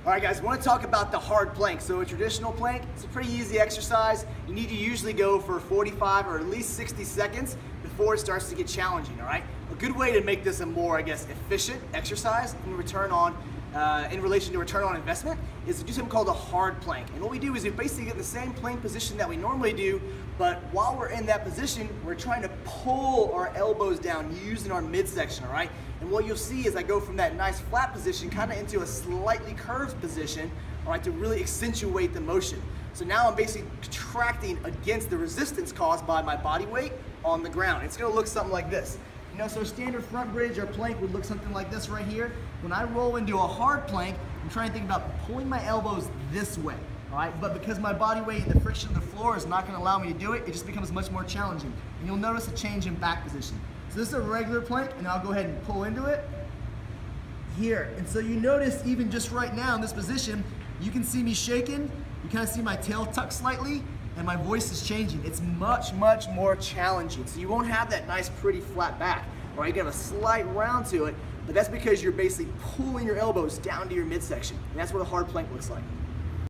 All right, guys, I want to talk about the hard plank. So a traditional plank, it's a pretty easy exercise. You need to usually go for 45 or at least 60 seconds before it starts to get challenging, all right? A good way to make this a more, efficient exercise in relation to return on investment is to do something called a hard plank. And what we do is we basically get the same plank position that we normally do, but while we're in that position, we're trying to pull our elbows down using our midsection, all right? And what you'll see is I go from that nice flat position kind of into a slightly curved position, all right, to really accentuate the motion. So now I'm basically contracting against the resistance caused by my body weight on the ground. It's gonna look something like this. You know, so standard front bridge or plank would look something like this right here. When I roll into a hard plank, I'm trying to think about pulling my elbows this way, all right? But because my body weight and the friction of the floor is not gonna allow me to do it, it just becomes much more challenging. And you'll notice a change in back position. So this is a regular plank, and I'll go ahead and pull into it here. And so you notice even just right now in this position, you can see me shaking, you kind of see my tail tuck slightly, and my voice is changing. It's much, much more challenging. So you won't have that nice, pretty flat back, or you can have a slight round to it, but that's because you're basically pulling your elbows down to your midsection. And that's what a hard plank looks like.